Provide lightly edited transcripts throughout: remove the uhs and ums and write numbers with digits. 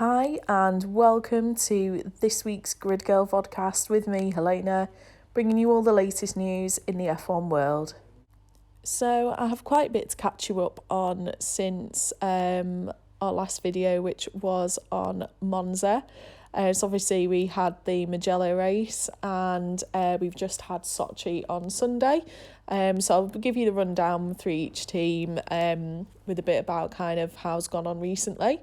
Hi and welcome to this week's GRIDGIRL Vodcast with me, Helena, bringing you all the latest news in the F1 world. So I have quite a bit to catch you up on since our last video, which was on Monza. So obviously we had the Mugello race and we've just had Sochi on Sunday. So I'll give you the rundown through each team with a bit about kind of how's gone on recently.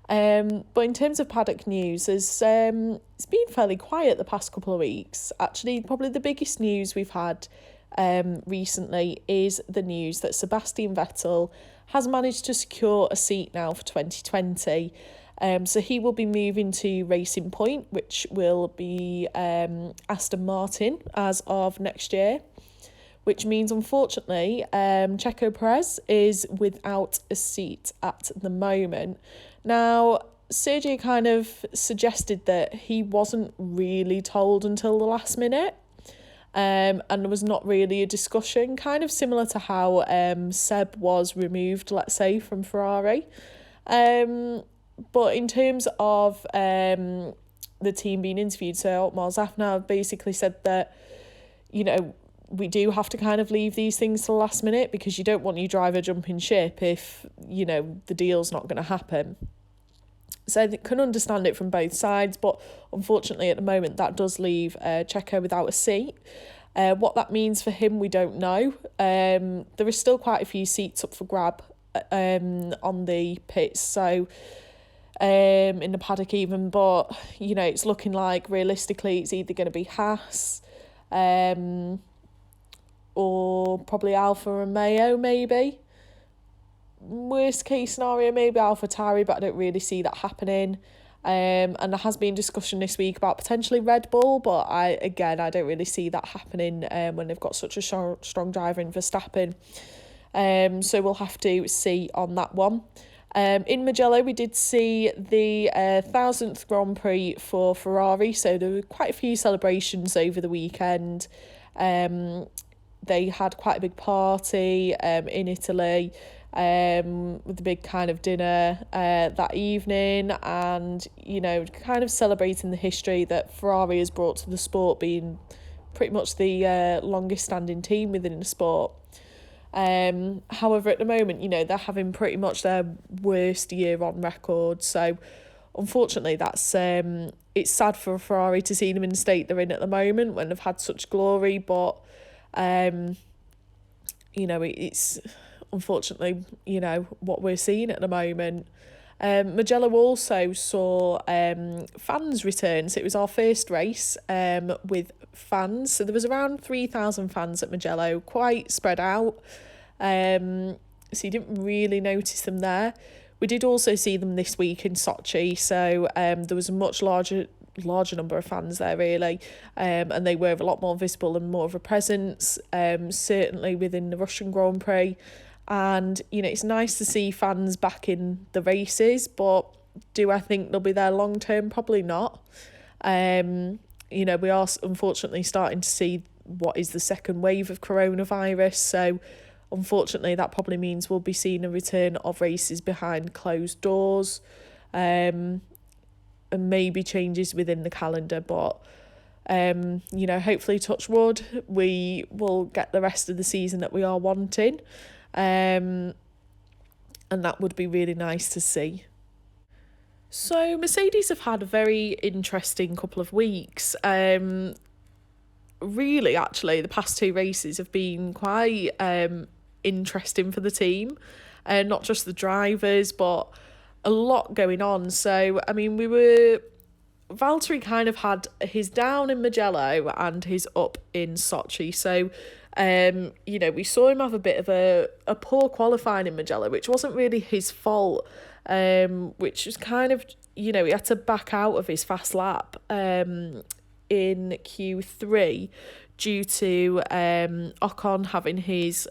But in terms of paddock news, it's been fairly quiet the past couple of weeks. Actually, probably the biggest news we've had recently is the news that Sebastian Vettel has managed to secure a seat now for 2020. So he will be moving to Racing Point, which will be Aston Martin as of next year, which means, unfortunately, Checo Perez is without a seat at the moment. Now, Sergio kind of suggested that he wasn't really told until the last minute, and there was not really a discussion, kind of similar to how Seb was removed, let's say, from Ferrari. But in terms of the team being interviewed, so Otmar Zafna basically said that, we do have to kind of leave these things to the last minute because you don't want your driver jumping ship if, the deal's not going to happen. So I can understand it from both sides, but unfortunately at the moment that does leave Checo without a seat. What that means for him, we don't know. There is still quite a few seats up for grab on the pits, so in the paddock even, but, it's looking like realistically it's either going to be Haas, or probably Alfa Romeo, maybe. Worst case scenario, maybe AlphaTauri, but I don't really see that happening. And there has been discussion this week about potentially Red Bull, but I don't really see that happening when they've got such a strong driver in Verstappen. So we'll have to see on that one. In Mugello, we did see the 1000th Grand Prix for Ferrari, so there were quite a few celebrations over the weekend. They had quite a big party in Italy with a big kind of dinner that evening, and, kind of celebrating the history that Ferrari has brought to the sport, being pretty much the longest standing team within the sport. However, at the moment, they're having pretty much their worst year on record, so unfortunately that's it's sad for Ferrari to see them in the state they're in at the moment when they've had such glory, but it's unfortunately, what we're seeing at the moment. Mugello also saw fans return, so it was our first race with fans. So there was around 3,000 fans at Mugello, quite spread out. So you didn't really notice them there. We did also see them this week in Sochi, so there was a much larger number of fans there, really, and they were a lot more visible and more of a presence, certainly within the Russian Grand Prix. And, it's nice to see fans back in the races, but do I think they'll be there long term? Probably not. We are unfortunately starting to see what is the second wave of coronavirus, so unfortunately that probably means we'll be seeing a return of races behind closed doors, and maybe changes within the calendar, but hopefully, touch wood, we will get the rest of the season that we are wanting, and that would be really nice to see. So Mercedes have had a very interesting couple of weeks. Really, actually, the past two races have been quite interesting for the team, and not just the drivers, but a lot going on. So, Valtteri kind of had his down in Mugello and his up in Sochi. So, we saw him have a bit of a poor qualifying in Mugello, which wasn't really his fault, which was kind of, he had to back out of his fast lap in Q3 due to Ocon having his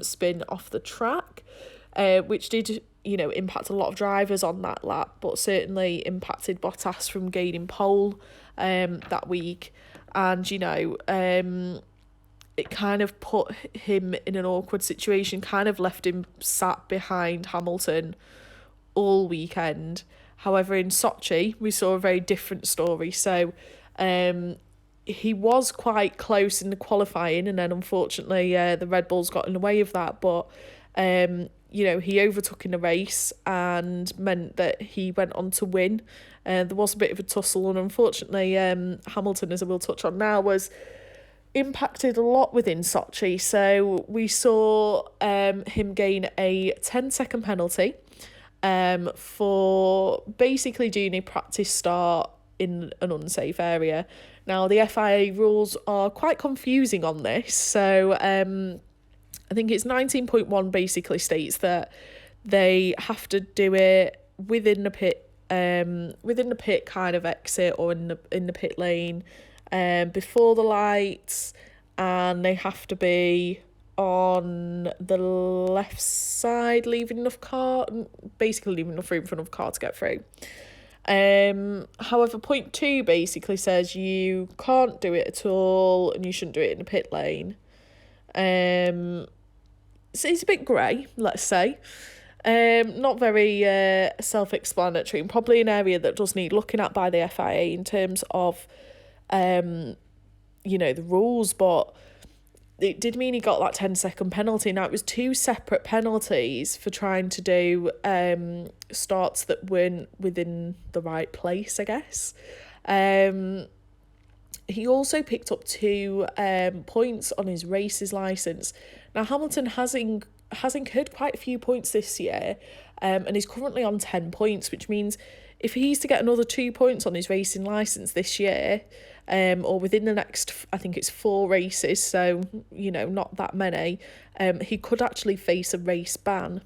spin off the track, which did impact a lot of drivers on that lap, but certainly impacted Bottas from gaining pole that week. And, it kind of put him in an awkward situation, kind of left him sat behind Hamilton all weekend. However, in Sochi, we saw a very different story. So he was quite close in the qualifying, and then unfortunately the Red Bulls got in the way of that. But, he overtook in the race and meant that he went on to win. There was a bit of a tussle, and unfortunately Hamilton, as I will touch on now, was impacted a lot within Sochi. So we saw him gain a 10-second penalty for basically doing a practice start in an unsafe area. Now, the FIA rules are quite confusing on this. So I think it's 19.1 basically states that they have to do it within the pit kind of exit, or in the pit lane, before the lights, and they have to be on the left side, leaving enough room for enough car to get through. However, point 2 basically says you can't do it at all, and you shouldn't do it in the pit lane. So it's a bit grey, let's say. Not very self-explanatory, and probably an area that does need looking at by the FIA in terms of the rules. But it did mean he got that 10-second penalty. Now, it was 2 separate penalties for trying to do starts that weren't within the right place, I guess. He also picked up 2 points on his races licence. Now, Hamilton has incurred quite a few points this year, and is currently on 10 points, which means if he's to get another 2 points on his racing licence this year, or within the next, I think it's 4 races, so, not that many, he could actually face a race ban.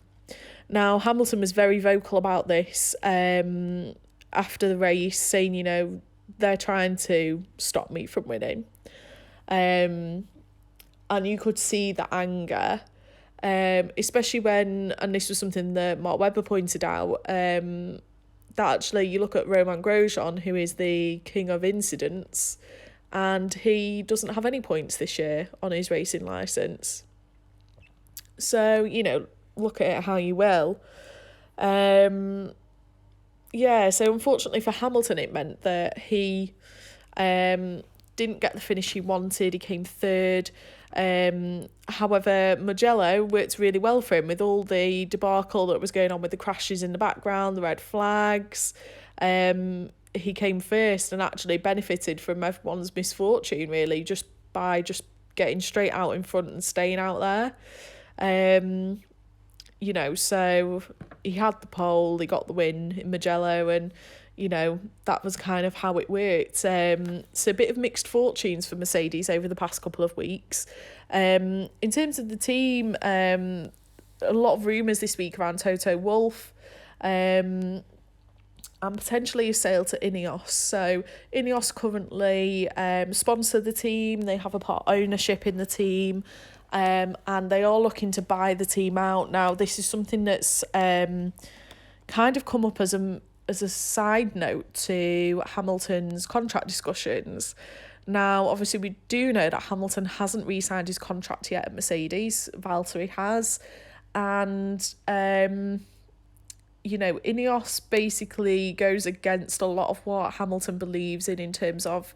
Now, Hamilton was very vocal about this after the race, saying, they're trying to stop me from winning. And you could see the anger, especially when, and this was something that Mark Webber pointed out, that actually you look at Romain Grosjean, who is the king of incidents, and he doesn't have any points this year on his racing licence. So, look at it how you will. So unfortunately for Hamilton, it meant that he didn't get the finish he wanted. He came 3rd. However, Mugello worked really well for him with all the debacle that was going on with the crashes in the background, the red flags. He came 1st and actually benefited from everyone's misfortune, really, just by getting straight out in front and staying out there. So he had the pole, he got the win in Mugello, and, that was kind of how it worked. So a bit of mixed fortunes for Mercedes over the past couple of weeks. In terms of the team, a lot of rumours this week around Toto Wolff, and potentially a sale to Ineos. So Ineos currently sponsor the team, they have a part ownership in the team, and they are looking to buy the team out. Now, this is something that's kind of come up as a side note to Hamilton's contract discussions. Now, obviously, we do know that Hamilton hasn't re-signed his contract yet at Mercedes. Valtteri has. And, Ineos basically goes against a lot of what Hamilton believes in terms of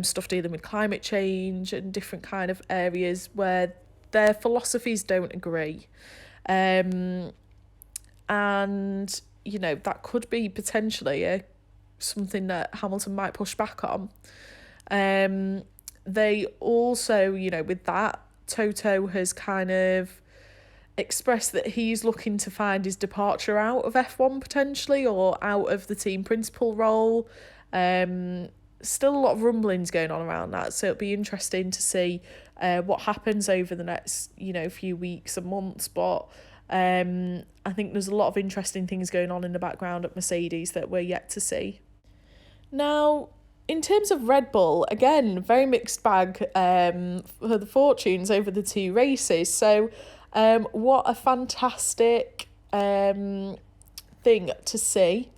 stuff dealing with climate change and different kind of areas where their philosophies don't agree. And, that could be potentially something that Hamilton might push back on. They also, with that, Toto has kind of expressed that he's looking to find his departure out of F1 potentially, or out of the team principal role. Still a lot of rumblings going on around that, so it'll be interesting to see what happens over the next few weeks and months. But I think there's a lot of interesting things going on in the background at Mercedes that we're yet to see. Now, in terms of Red Bull, again, very mixed bag for the fortunes over the 2 races. So what a fantastic thing to see.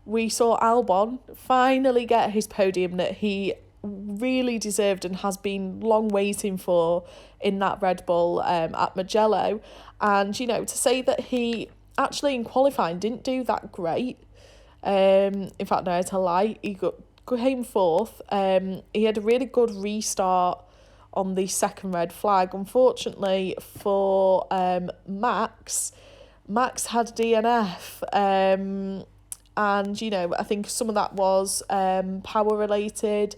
We saw Albon finally get his podium that he really deserved and has been long waiting for in that Red Bull at Mugello. And, to say that he actually in qualifying didn't do that great, In fact, no, to lie, came fourth. He had a really good restart on the second red flag. Unfortunately for Max had a DNF, and I think some of that was power related.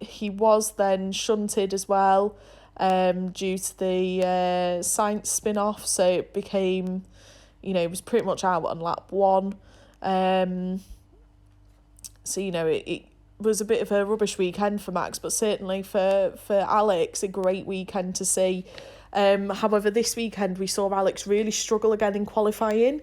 He was then shunted as well due to the Sainz spin-off, so it became, he was pretty much out on lap one. So, it was a bit of a rubbish weekend for Max, but certainly for Alex, a great weekend to see. However, this weekend we saw Alex really struggle again in qualifying.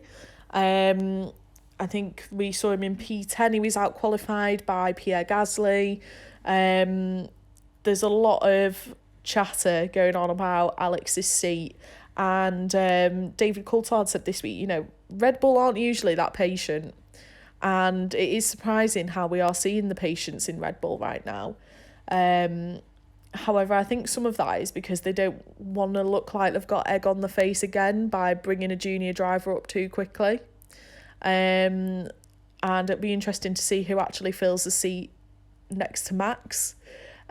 I think we saw him in P10, he was out-qualified by Pierre Gasly. There's a lot of chatter going on about Alex's seat, and David Coulthard said this week, Red Bull aren't usually that patient, and it is surprising how we are seeing the patience in Red Bull right now. However, I think some of that is because they don't want to look like they've got egg on the face again by bringing a junior driver up too quickly. And it'd be interesting to see who actually fills the seat next to Max.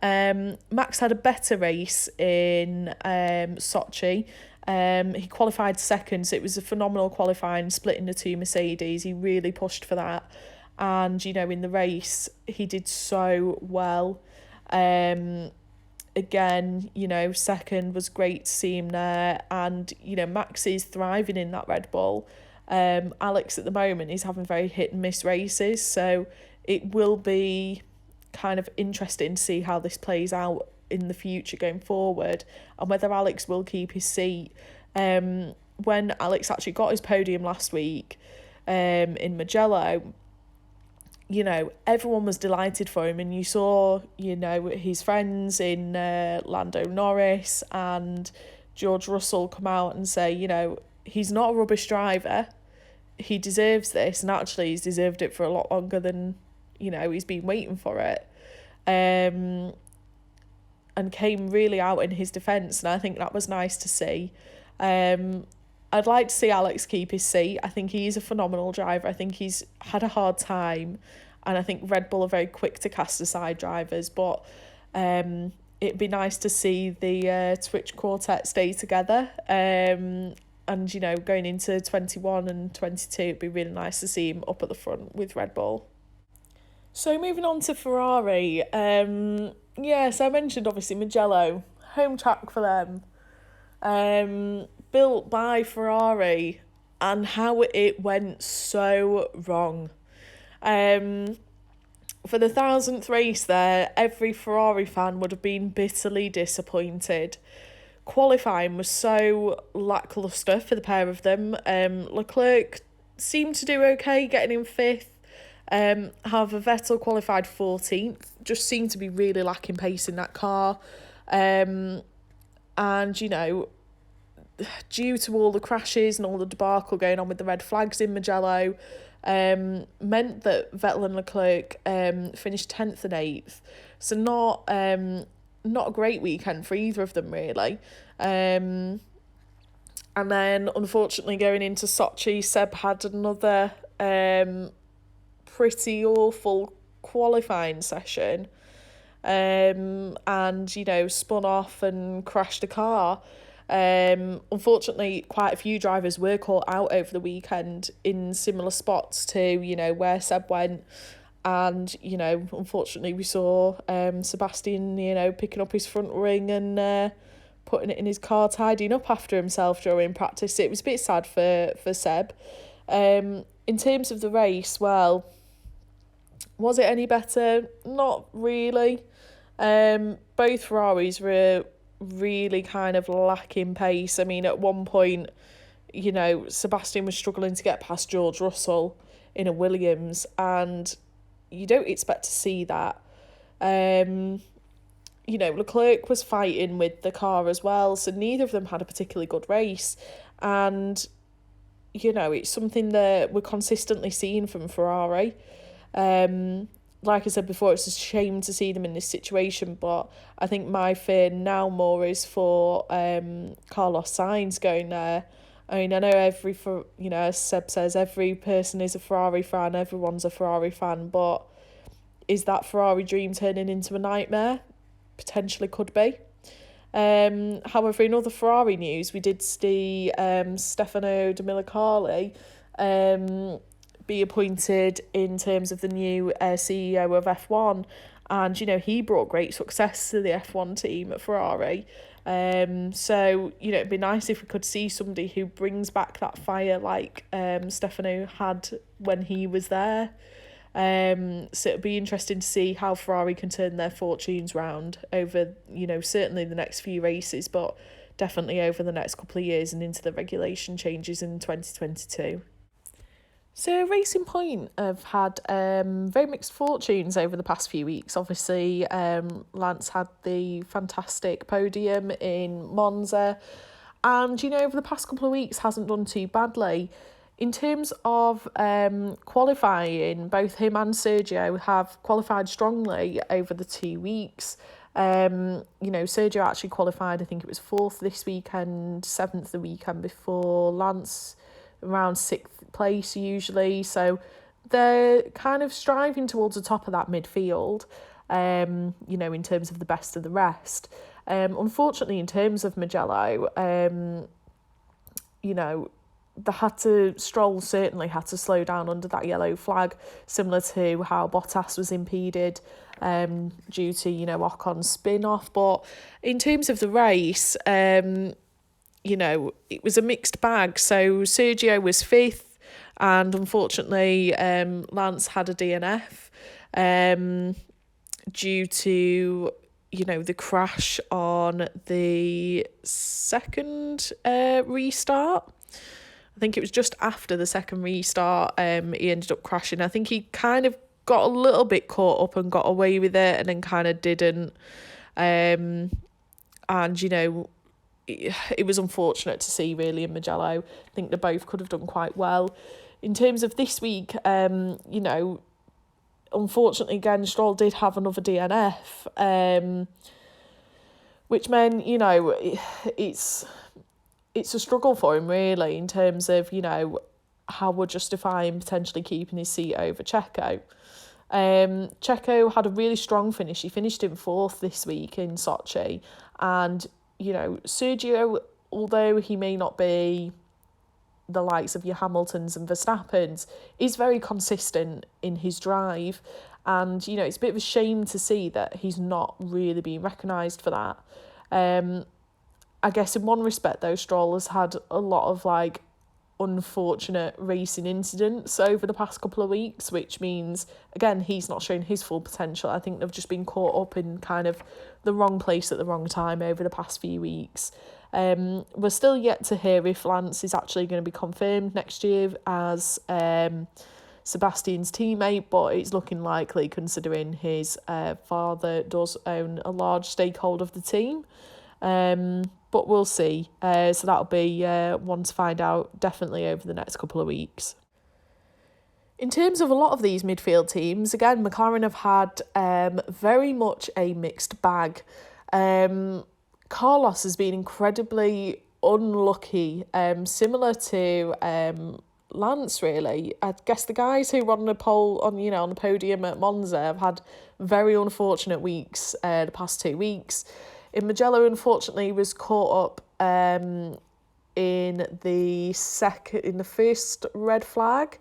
Max had a better race in Sochi. He qualified second, so it was a phenomenal qualifying, splitting the two Mercedes. He really pushed for that. And, in the race, he did so well. Again, second was great to see him there. And, Max is thriving in that Red Bull. Alex at the moment is having very hit and miss races, so it will be kind of interesting to see how this plays out in the future going forward, and whether Alex will keep his seat. When Alex actually got his podium last week in Mugello, everyone was delighted for him, and you saw, his friends in Lando Norris and George Russell come out and say, he's not a rubbish driver, he deserves this, and actually he's deserved it for a lot longer than, he's been waiting for it. And came really out in his defence, and I think that was nice to see. I'd like to see Alex keep his seat. I think he is a phenomenal driver. I think he's had a hard time, and I think Red Bull are very quick to cast aside drivers, but it'd be nice to see the Twitch quartet stay together. And, going into 21 and 22, it'd be really nice to see him up at the front with Red Bull. So moving on to Ferrari, so I mentioned obviously Mugello, home track for them, built by Ferrari, and how it went so wrong. For the 1,000th race there, every Ferrari fan would have been bitterly disappointed. Qualifying was so lacklustre for the pair of them. Leclerc seemed to do okay, getting in 5th. However, Vettel qualified 14th, just seemed to be really lacking pace in that car. And, due to all the crashes and all the debacle going on with the red flags in Mugello, meant that Vettel and Leclerc finished 10th and 8th. So not a great weekend for either of them, really. And then, unfortunately, going into Sochi, Seb had another pretty awful qualifying session, and spun off and crashed a car. Unfortunately, quite a few drivers were caught out over the weekend in similar spots to where Seb went, and unfortunately we saw Sebastian picking up his front wing and putting it in his car, tidying up after himself during practice. It was a bit sad for Seb. In terms of the race, well, was it any better? Not really. Both Ferraris were really kind of lacking pace. I mean, at one point, Sebastian was struggling to get past George Russell in a Williams, and you don't expect to see that. Leclerc was fighting with the car as well, so neither of them had a particularly good race. And, it's something that we're consistently seeing from Ferrari. Like I said before, it's a shame to see them in this situation, but I think my fear now more is for Carlos Sainz going there I mean, I know as Seb says, every person is a Ferrari fan, everyone's a Ferrari fan, but is that Ferrari dream turning into a nightmare? Potentially could be. However, in other Ferrari news, we did see Stefano Domenicali be appointed in terms of the new CEO of F1, and he brought great success to the F1 team at Ferrari. So it'd be nice if we could see somebody who brings back that fire like Stefano had when he was there. So it'll be interesting to see how Ferrari can turn their fortunes round over, certainly the next few races, but definitely over the next couple of years and into the regulation changes in 2022. So Racing Point have had very mixed fortunes over the past few weeks. Obviously, Lance had the fantastic podium in Monza, and over the past couple of weeks hasn't done too badly. In terms of qualifying, both him and Sergio have qualified strongly over the 2 weeks. Sergio actually qualified, I think it was 4th this weekend, 7th the weekend before. Lance around 6th place usually, so they're kind of striving towards the top of that midfield, in terms of the best of the rest. Unfortunately, in terms of Mugello, Stroll certainly had to slow down under that yellow flag, similar to how Bottas was impeded due to, Ocon's spin-off. But in terms of the race, it was a mixed bag. So Sergio was 5th, and unfortunately, Lance had a DNF due to, the crash on the second restart. I think it was just after the second restart, he ended up crashing. I think he kind of got a little bit caught up and got away with it, and then kind of didn't. And, it was unfortunate to see, really, in Mugello. I think they both could have done quite well. In terms of this week, unfortunately, again, Stroll did have another DNF, which meant, it's a struggle for him, really, in terms of, how we're justifying potentially keeping his seat over Checo. Checo had a really strong finish. He finished in 4th this week in Sochi, and Sergio, although he may not be the likes of your Hamiltons and Verstappens, is very consistent in his drive, and it's a bit of a shame to see that he's not really being recognised for that. I guess in one respect though, Stroll has had a lot of unfortunate racing incidents over the past couple of weeks, which means, again, he's not showing his full potential. I think they've just been caught up in kind of the wrong place at the wrong time over the past few weeks. We're still yet to hear if Lance is actually going to be confirmed next year as Sebastian's teammate, but it's looking likely considering his father does own a large stakeholder of the team. But we'll see. So that'll be one to find out definitely over the next couple of weeks. In terms of a lot of these midfield teams, again, McLaren have had very much a mixed bag. Carlos has been incredibly unlucky, similar to Lance, really. I guess the guys who were on the podium at Monza have had very unfortunate weeks the past 2 weeks. In Mugello, unfortunately, was caught up in the first red flag,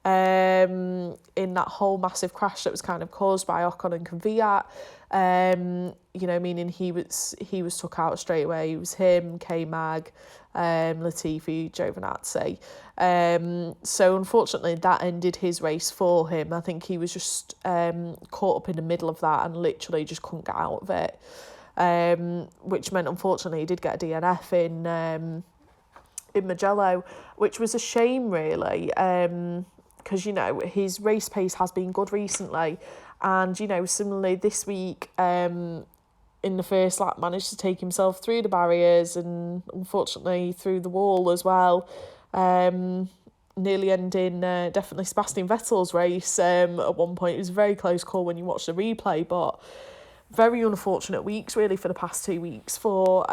in that whole massive crash that was kind of caused by Ocon and Kvyat. Meaning he was took out straight away. It was him, K-Mag, Latifi, Giovinazzi. So unfortunately, that ended his race for him. I think he was just caught up in the middle of that and literally just couldn't get out of it. Which meant, unfortunately, he did get a DNF in Mugello, which was a shame, really, because, his race pace has been good recently. And, similarly this week, in the first lap, managed to take himself through the barriers and, unfortunately, through the wall as well. Nearly ending definitely Sebastian Vettel's race at one point. It was a very close call when you watch the replay, but very unfortunate weeks, really, for the past 2 weeks for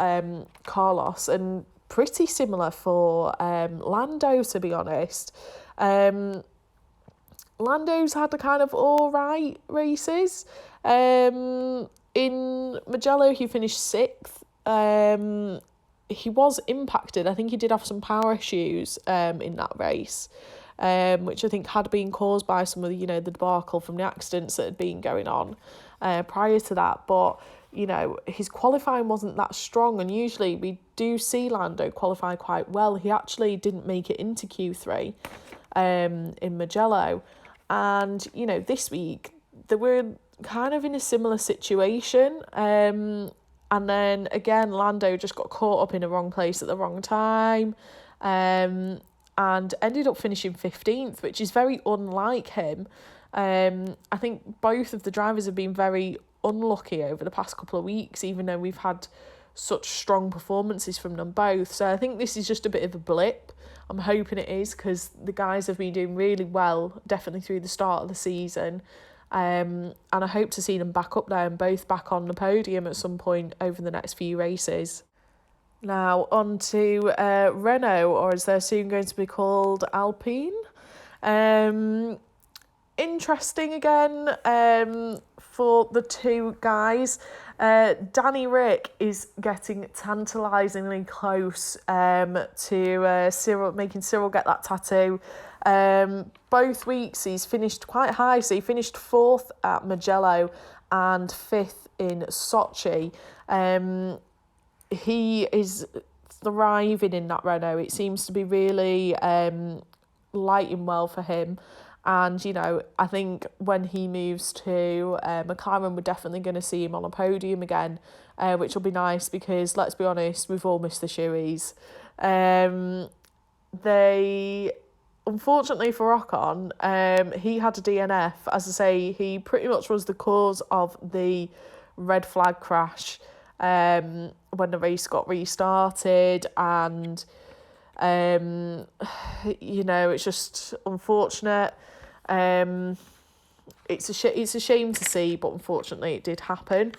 Carlos. And pretty similar for Lando, to be honest. Lando's had a kind of all right races. In Mugello, he finished 6th. He was impacted. I think he did have some power issues in that race, which I think had been caused by some of the, the debacle from the accidents that had been going on prior to that. But, his qualifying wasn't that strong, and usually we do see Lando qualify quite well. He actually didn't make it into Q3 in Mugello. And, this week they were kind of in a similar situation. And then again, Lando just got caught up in the wrong place at the wrong time, and ended up finishing 15th, which is very unlike him. I think both of the drivers have been very unlucky over the past couple of weeks, even though we've had such strong performances from them both. So I think this is just a bit of a blip. I'm hoping it is, because the guys have been doing really well, definitely through the start of the season. And I hope to see them back up there and both back on the podium at some point over the next few races. Now on to Renault, or as they're soon going to be called, Alpine. Interesting again for the two guys. Danny Rick is getting tantalisingly close to Cyril, making Cyril get that tattoo. Both weeks he's finished quite high, so he finished 4th at Mugello and 5th in Sochi. He is thriving in that Renault. It seems to be really lighting well for him. And, I think when he moves to McLaren, we're definitely going to see him on a podium again, which will be nice because, let's be honest, we've all missed the shoeies. Unfortunately for Ocon, he had a DNF. As I say, he pretty much was the cause of the red flag crash when the race got restarted, and it's just unfortunate. It's a shame to see, but unfortunately it did happen.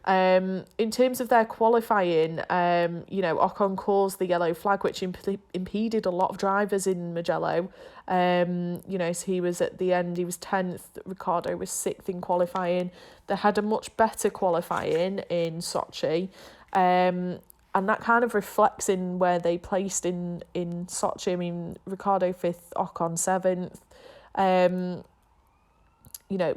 In terms of their qualifying, Ocon caused the yellow flag, which impeded a lot of drivers in Mugello. So he was at the end, he was 10th, Ricciardo was 6th in qualifying. They had a much better qualifying in Sochi, and that kind of reflects in where they placed in Sochi. I mean, Ricciardo 5th, Ocon 7th.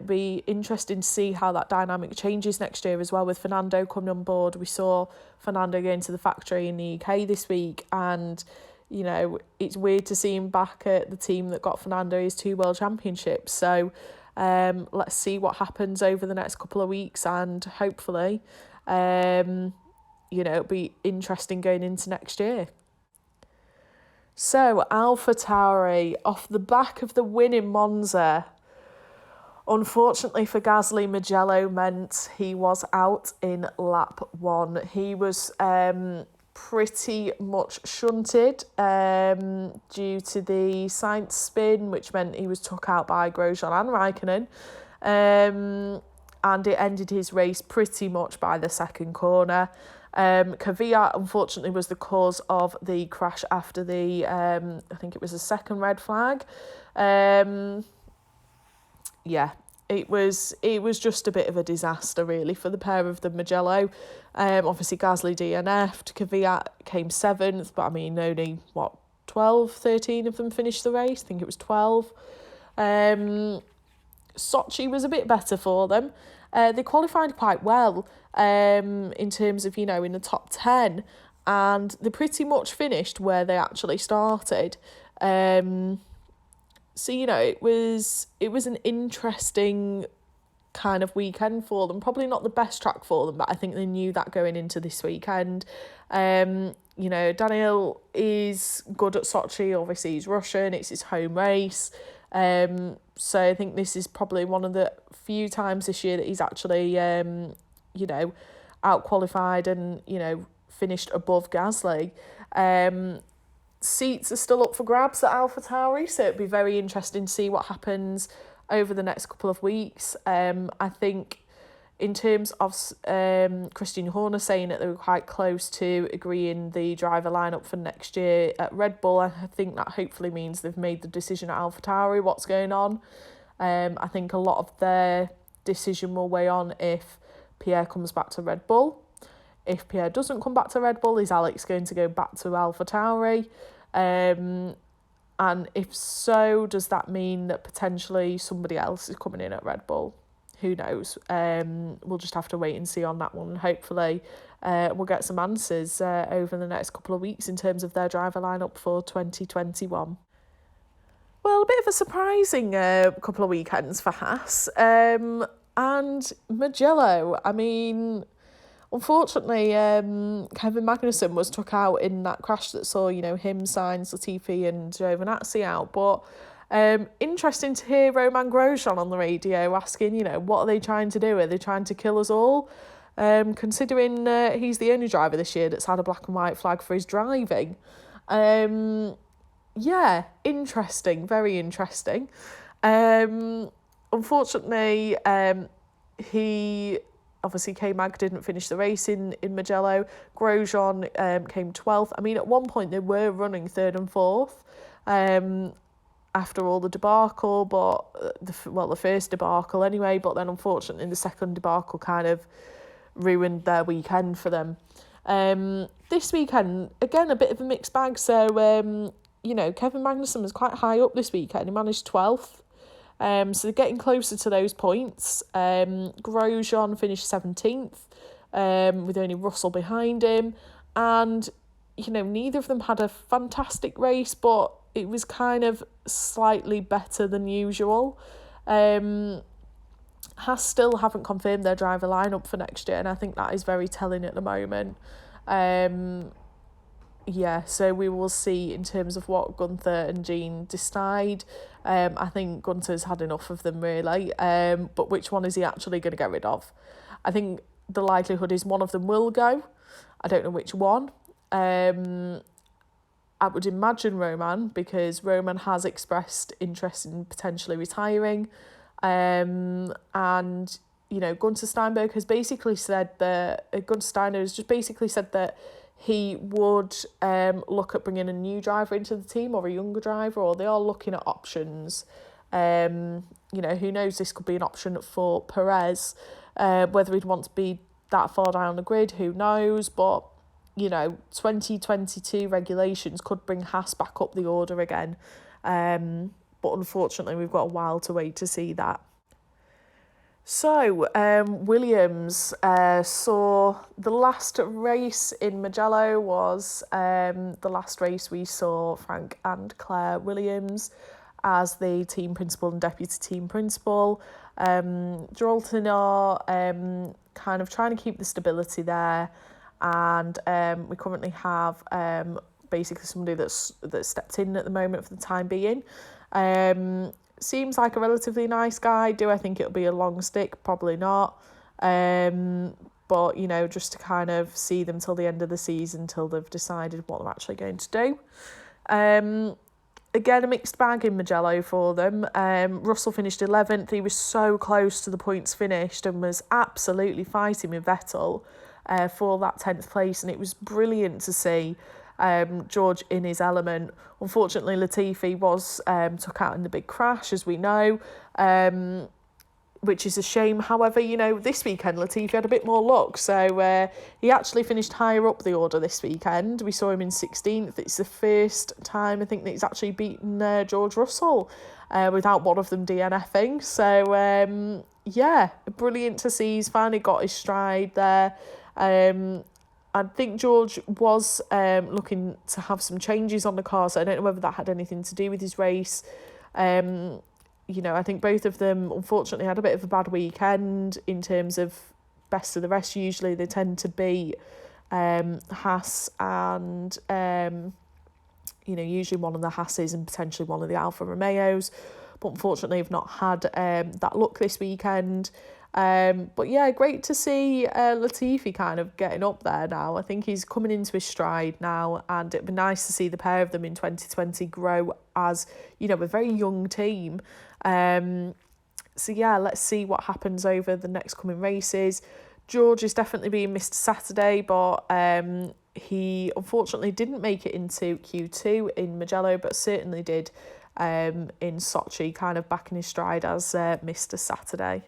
Be interesting to see how that dynamic changes next year as well, with Fernando coming on board. We saw Fernando going to the factory in the UK this week, and it's weird to see him back at the team that got Fernando his 2 world championships. So let's see what happens over the next couple of weeks, and hopefully it'll be interesting going into next year. So AlphaTauri, off the back of the win in Monza, unfortunately for Gasly, Mugello meant he was out in lap 1. He was pretty much shunted due to the Sainz spin, which meant he was took out by Grosjean and Raikkonen. And it ended his race pretty much by the second corner. Kvyat, unfortunately, was the cause of the crash after the, I think it was the second red flag. It was just a bit of a disaster, really, for the pair of them, Mugello. Obviously, Gasly DNF'd, Kvyat came 7th, but I mean, only, 12, 13 of them finished the race? I think it was 12. Sochi was a bit better for them. They qualified quite well in terms of, in the top 10, and they pretty much finished where they actually started. So, it was an interesting kind of weekend for them. Probably not the best track for them, but I think they knew that going into this weekend. Daniel is good at Sochi. Obviously, he's Russian. It's his home race. So I think this is probably one of the few times this year that he's actually, out-qualified and, finished above Gasly. Seats are still up for grabs at AlphaTauri, so it'd be very interesting to see what happens over the next couple of weeks. I think, In terms of Christian Horner saying that they were quite close to agreeing the driver lineup for next year at Red Bull, I think that hopefully means they've made the decision at AlphaTauri what's going on. I think a lot of their decision will weigh on if Pierre comes back to Red Bull. If Pierre doesn't come back to Red Bull, is Alex going to go back to AlphaTauri? And if so, does that mean that potentially somebody else is coming in at Red Bull? Who knows? We'll just have to wait and see on that one. Hopefully we'll get some answers over the next couple of weeks in terms of their driver lineup for 2021. Well, a bit of a surprising couple of weekends for Haas. And Mugello, I mean, unfortunately, Kevin Magnussen was took out in that crash that saw, him, Sainz, Latifi and Giovinazzi out. But interesting to hear Romain Grosjean on the radio asking, what are they trying to do? Are they trying to kill us all? Considering he's the only driver this year that's had a black and white flag for his driving. Yeah, interesting, very interesting. Unfortunately, he... Obviously, K-Mag didn't finish the race in Mugello. Grosjean came 12th. I mean, at one point, they were running 3rd and 4th after all the debacle, but the first debacle anyway, but then unfortunately the second debacle kind of ruined their weekend for them. This weekend, again, a bit of a mixed bag. So, Kevin Magnussen was quite high up this weekend. He managed 12th. So they're getting closer to those points. Grosjean finished 17th, with only Russell behind him. And, neither of them had a fantastic race, but it was kind of slightly better than usual. Haas still haven't confirmed their driver lineup for next year, and I think that is very telling at the moment. So we will see in terms of what Gunther and Jean decide. I think Gunther's had enough of them, really. But which one is he actually going to get rid of? I think the likelihood is one of them will go. I don't know which one. I would imagine Romain, because Romain has expressed interest in potentially retiring. And, Gunther Steinberg has basically said that... Gunther Steiner has just basically said that he would look at bringing a new driver into the team or a younger driver, or they are looking at options. Who knows, this could be an option for Perez. Whether he'd want to be that far down the grid, who knows, but 2022 regulations could bring Haas back up the order again. But unfortunately, we've got a while to wait to see that. So, Williams saw the last race in Mugello was the last race we saw Frank and Claire Williams as the team principal and deputy team principal. Giralton are kind of trying to keep the stability there, and we currently have basically somebody that's stepped in at the moment for the time being. Seems like a relatively nice guy. Do I think it'll be a long stick? Probably not. But, just to kind of see them till the end of the season, till they've decided what they're actually going to do. Again, a mixed bag in Mugello for them. Russell finished 11th. He was so close to the points finished and was absolutely fighting with Vettel for that 10th place. And it was brilliant to see George in his element. Unfortunately, Latifi was took out in the big crash, as we know, which is a shame. However, this weekend Latifi had a bit more luck, so he actually finished higher up the order this weekend. We saw him in 16th. It's the first time I think that he's actually beaten George Russell without one of them DNFing. So brilliant to see. He's finally got his stride there. I think George was looking to have some changes on the car, so I don't know whether that had anything to do with his race. I think both of them, unfortunately, had a bit of a bad weekend in terms of best of the rest. Usually they tend to beat Haas and, usually one of the Haases and potentially one of the Alfa Romeos. But unfortunately, I've not had that luck this weekend. But yeah, great to see Latifi kind of getting up there now. I think he's coming into his stride now, and it'd be nice to see the pair of them in 2020 grow as, a very young team. So yeah, let's see what happens over the next coming races. George is definitely being Mr. Saturday, but he unfortunately didn't make it into Q2 in Mugello, but certainly did in Sochi, kind of back in his stride as Mr. Saturday.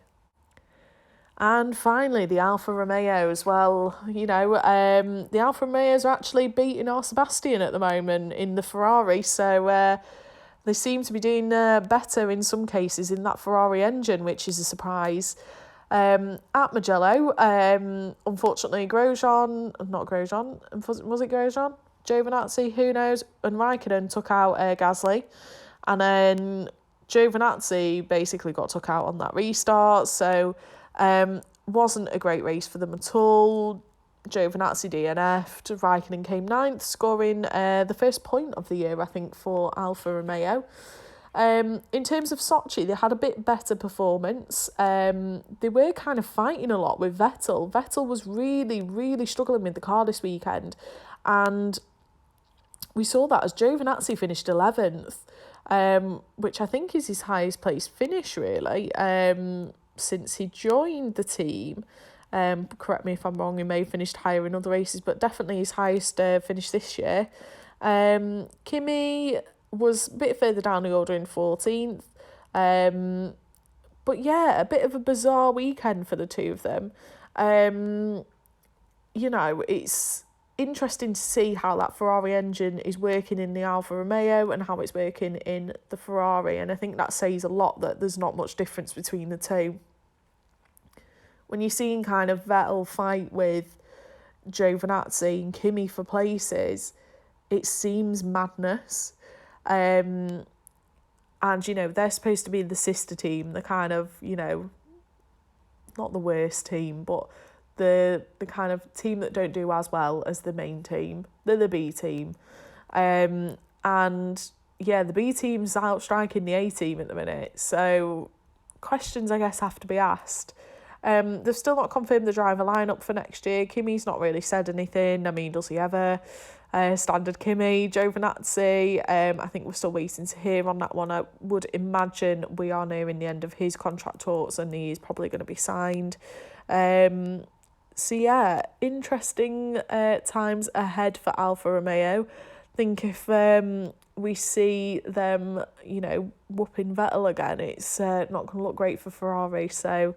And finally, the Alfa Romeo as well. The Alfa Romeos are actually beating our Sebastian at the moment in the Ferrari, so they seem to be doing better in some cases in that Ferrari engine, which is a surprise. At Mugello, unfortunately, was it Grosjean? Giovinazzi, who knows? And Raikkonen took out Gasly. And then Giovinazzi basically got took out on that restart, so wasn't a great race for them at all. Giovinazzi DNF'd, Raikkonen came ninth, scoring the first point of the year, I think, for Alfa Romeo. In terms of Sochi, they had a bit better performance. They were kind of fighting a lot with Vettel. Vettel was really, really struggling with the car this weekend, and we saw that as Giovinazzi finished 11th, which I think is his highest place finish, really, since he joined the team. Correct me if I'm wrong, he may have finished higher in other races, but definitely his highest finish this year. Kimi was a bit further down the order in 14th. But yeah, a bit of a bizarre weekend for the two of them. It's interesting to see how that Ferrari engine is working in the Alfa Romeo and how it's working in the Ferrari. And I think that says a lot that there's not much difference between the two. When you're seeing kind of Vettel fight with Giovinazzi and Kimi for places, it seems madness. And, they're supposed to be the sister team, the kind of, not the worst team, but the kind of team that don't do as well as the main team. They're the B team. The B team's outstriking the A team at the minute. So questions, I guess, have to be asked. They've still not confirmed the driver lineup for next year. Kimi's not really said anything. I mean, does he ever? Standard Kimi, Giovinazzi, I think we're still waiting to hear on that one. I would imagine we are nearing the end of his contract talks and he's probably going to be signed. Interesting times ahead for Alfa Romeo. I think if we see them, whooping Vettel again, it's not going to look great for Ferrari. So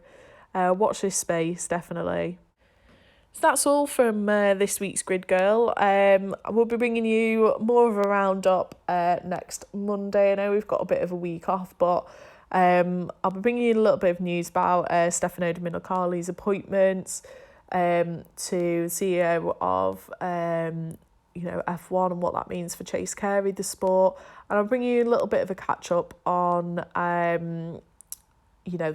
watch this space, definitely. So that's all from this week's Grid Girl. We'll be bringing you more of a roundup next Monday. I know we've got a bit of a week off, but I'll be bringing you a little bit of news about Stefano Domenicali's appointments to CEO of F1 and what that means for Chase Carey, the sport. And I'll bring you a little bit of a catch-up on the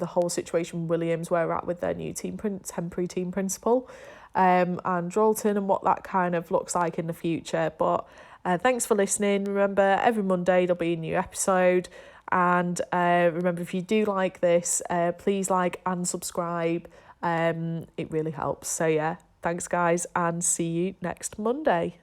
whole situation with Williams, where we're at with their new temporary team principal, and Drolton, and what that kind of looks like in the future. But thanks for listening. Remember, every Monday there'll be a new episode, and remember, if you do like this, please like and subscribe. It really helps. So yeah, thanks guys, and see you next Monday.